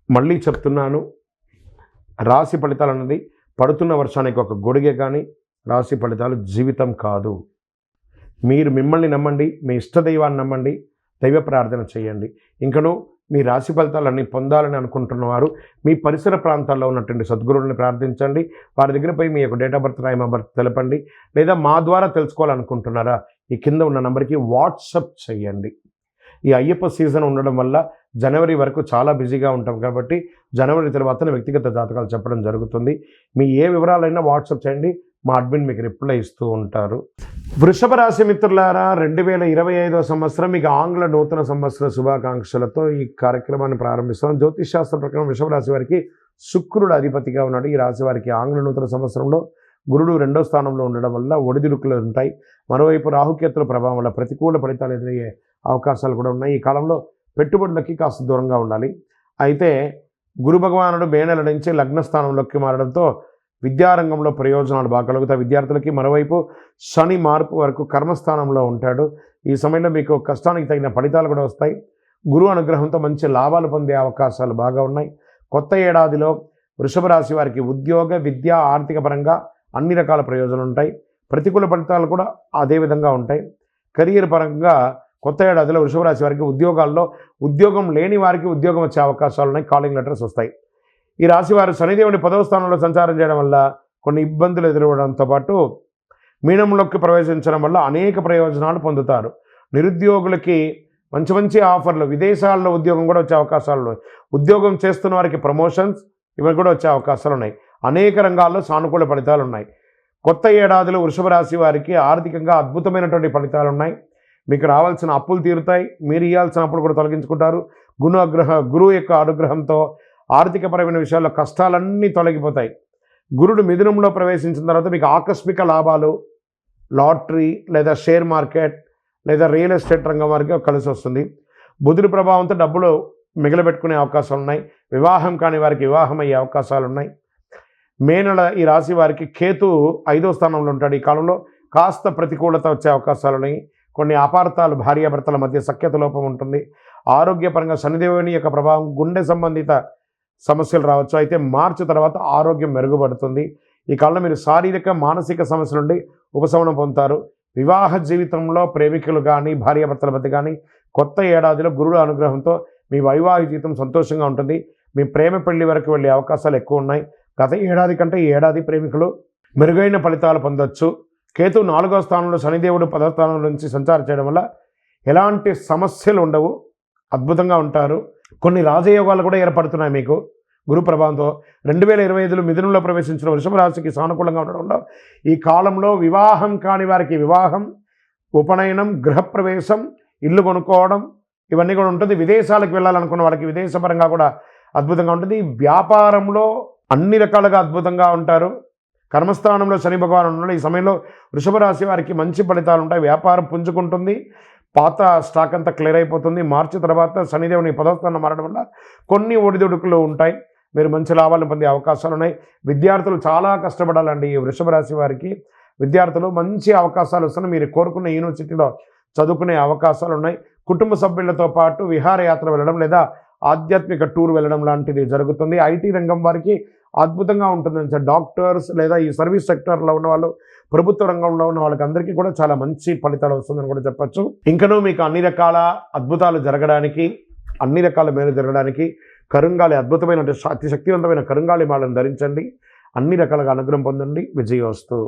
మళ్ళీ చెప్తున్నాను, రాశి ఫలితాలు అన్నది పడుతున్న వర్షానికి ఒక గొడుగే కానీ రాశి ఫలితాలు జీవితం కాదు. మీరు మిమ్మల్ని నమ్మండి, మీ ఇష్టదైవాన్ని నమ్మండి, దైవ ప్రార్థన చేయండి. ఇంకను మీ రాశి ఫలితాలన్నీ పొందాలని అనుకుంటున్నవారు మీ పరిసర ప్రాంతాల్లో ఉన్నటువంటి సద్గురువుని ప్రార్థించండి. వారి దగ్గర పోయి మీ యొక్క date of birth, time of birth తెలపండి. లేదా మా ద్వారా తెలుసుకోవాలనుకుంటున్నారా, ఈ కింద ఉన్న నెంబర్కి వాట్సప్ చేయండి. ఈ అయ్యప్ప సీజన్ ఉండడం వల్ల జనవరి వరకు చాలా బిజీగా ఉంటాం కాబట్టి జనవరి తర్వాత వ్యక్తిగత జాతకాలు చెప్పడం జరుగుతుంది. మీ ఏ వివరాలైనా వాట్సాప్ చేయండి, మా అడ్మిన్ మీకు రిప్లై ఇస్తూ ఉంటారు. వృషభ రాశి మిత్రులారా, 2025వ సంవత్సరం మీకు ఆంగ్ల నూతన సంవత్సర శుభాకాంక్షలతో ఈ కార్యక్రమాన్ని ప్రారంభిస్తాం. జ్యోతిష్ శాస్త్ర ప్రకారం వృషభ రాశి వారికి శుక్రుడు అధిపతిగా ఉన్నాడు. ఈ రాశి వారికి ఆంగ్ల నూతన సంవత్సరంలో గురుడు 2వ స్థానంలో ఉండడం వల్ల ఒడిదుడుకులు ఉంటాయి. మరోవైపు రాహుకేతుల ప్రభావం వల్ల ప్రతికూల ఫలితాలు ఎదురయ్యే అవకాశాలు కూడా ఉన్నాయి. ఈ కాలంలో పెట్టుబడులకి కాస్త దూరంగా ఉండాలి. అయితే గురు భగవానుడు మే నెల నుంచి లగ్న స్థానంలోకి మారడంతో విద్యారంగంలో ప్రయోజనాలు బాగా కలుగుతాయి విద్యార్థులకి. మరోవైపు శని మార్పు వరకు కర్మస్థానంలో ఉంటాడు. ఈ సమయంలో మీకు కష్టానికి తగిన ఫలితాలు కూడా వస్తాయి. గురు అనుగ్రహంతో మంచి లాభాలు పొందే అవకాశాలు బాగా ఉన్నాయి. కొత్త ఏడాదిలో వృషభ రాశి వారికి ఉద్యోగ, విద్య, ఆర్థిక పరంగా అన్ని రకాల ప్రయోజనాలు ఉంటాయి. ప్రతికూల ఫలితాలు కూడా అదే విధంగా ఉంటాయి. కెరీర్ పరంగా కొత్త ఏడాదిలో వృషభ రాశి వారికి ఉద్యోగాల్లో ఉద్యోగం లేని వారికి ఉద్యోగం వచ్చే అవకాశాలు ఉన్నాయి. కాలింగ్ లెటర్స్ వస్తాయి. ఈ రాశి వారు శనిదేవుని 10వ స్థానంలో సంచారం చేయడం వల్ల కొన్ని ఇబ్బందులు ఎదురవడంతో పాటు మీనంలోకి ప్రవేశించడం వల్ల అనేక ప్రయోజనాలు పొందుతారు. నిరుద్యోగులకి మంచి మంచి ఆఫర్లు, విదేశాల్లో ఉద్యోగం కూడా వచ్చే అవకాశాలు ఉన్నాయి. ఉద్యోగం చేస్తున్న వారికి ప్రమోషన్స్ ఇవి కూడా వచ్చే అవకాశాలు ఉన్నాయి. అనేక రంగాల్లో సానుకూల ఫలితాలు ఉన్నాయి. కొత్త ఏడాదిలో వృషభ రాశి వారికి ఆర్థికంగా అద్భుతమైనటువంటి ఫలితాలు ఉన్నాయి. మీకు రావాల్సిన అప్పులు తీరుతాయి. మీరు ఇవ్వాల్సిన అప్పులు కూడా తొలగించుకుంటారు. గురువు యొక్క అనుగ్రహంతో ఆర్థికపరమైన విషయాల్లో కష్టాలన్నీ తొలగిపోతాయి. గురుడు మిథునంలో ప్రవేశించిన తర్వాత మీకు ఆకస్మిక లాభాలు, లాటరీ లేదా షేర్ మార్కెట్ లేదా రియల్ ఎస్టేట్ రంగం వారికి కలిసి వస్తుంది. బుధుడి ప్రభావంతో డబ్బులు మిగిలిపెట్టుకునే అవకాశాలు ఉన్నాయి. వివాహం కాని వారికి వివాహం అయ్యే అవకాశాలు ఉన్నాయి. మే నెల ఈ రాశి వారికి కేతు 5వ స్థానంలో ఉంటాడు. ఈ కాలంలో కాస్త ప్రతికూలత వచ్చే అవకాశాలు ఉన్నాయి. కొన్ని అపార్థాలు, భార్యాభర్తల మధ్య సఖ్యత లోపం ఉంటుంది. ఆరోగ్యపరంగా శనిదేవుని యొక్క ప్రభావం, గుండె సంబంధిత సమస్యలు రావచ్చు. అయితే మార్చి తర్వాత ఆరోగ్యం మెరుగుపడుతుంది. ఈ కాలంలో మీరు శారీరక, మానసిక సమస్యల నుండి ఉపశమనం పొందుతారు. వివాహ జీవితంలో ప్రేమికులు కానీ, భార్యాభర్తల మధ్య కానీ కొత్త ఏడాదిలో గురుడు అనుగ్రహంతో మీ వైవాహిక జీవితం సంతోషంగా ఉంటుంది. మీ ప్రేమ పెళ్లి వరకు వెళ్ళే అవకాశాలు ఎక్కువ ఉన్నాయి. గత ఏడాది కంటే ఈ ఏడాది ప్రేమికులు మెరుగైన ఫలితాలు పొందొచ్చు. కేతు 4వ స్థానంలో, శనిదేవుడు 10వ స్థానం నుంచి సంచారం చేయడం వల్ల ఎలాంటి సమస్యలు ఉండవు, అద్భుతంగా ఉంటారు. కొన్ని రాజయోగాలు కూడా ఏర్పడుతున్నాయి మీకు గురు ప్రభావంతో. 2025లో మిథునంలో ప్రవేశించిన వృషభ రాశికి సానుకూలంగా ఉండడం వల్ల ఈ కాలంలో వివాహం కాని వారికి వివాహం, ఉపనయనం, గృహప్రవేశం, ఇల్లు కొనుక్కోవడం ఇవన్నీ కూడా ఉంటుంది. విదేశాలకు వెళ్ళాలనుకున్న వాళ్ళకి విదేశపరంగా కూడా అద్భుతంగా ఉంటుంది. వ్యాపారంలో అన్ని రకాలుగా అద్భుతంగా ఉంటారు. కర్మస్థానంలో శని భగవాన్ ఉన్నాడు. ఈ సమయంలో వృషభ రాశి వారికి మంచి ఫలితాలు ఉంటాయి. వ్యాపారం పుంజుకుంటుంది. పాత స్టాక్ అంతా క్లియర్ అయిపోతుంది. మార్చి తర్వాత శనిదేవుని 10వ స్థానం మారడం వల్ల కొన్ని ఒడిదుడుకులు ఉంటాయి. మీరు మంచి లాభాలను పొందే అవకాశాలు ఉన్నాయి. విద్యార్థులు చాలా కష్టపడాలండి. ఈ వృషభ రాశి వారికి విద్యార్థులు మంచి అవకాశాలు వస్తున్నాయి. మీరు కోరుకున్న యూనివర్సిటీలో చదువుకునే అవకాశాలు ఉన్నాయి. కుటుంబ సభ్యులతో పాటు విహారయాత్ర వెళ్ళడం లేదా ఆధ్యాత్మిక టూర్ వెళ్ళడం లాంటిది జరుగుతుంది. ఐటీ రంగం వారికి అద్భుతంగా ఉంటుందని సార్. డాక్టర్స్ లేదా ఈ సర్వీస్ సెక్టర్లో ఉన్న వాళ్ళు, ప్రభుత్వ రంగంలో ఉన్న వాళ్ళకి అందరికీ కూడా చాలా మంచి ఫలితాలు వస్తుందని కూడా చెప్పచ్చు. ఇంకనూ మీకు అన్ని రకాల అద్భుతాలు జరగడానికి, అన్ని రకాల మేలు జరగడానికి కరుంగాలి, అద్భుతమైన అతి శక్తివంతమైన కరుంగాలి మాలను ధరించండి. అన్ని రకాలుగా అనుగ్రహం పొందండి. విజయోస్తు.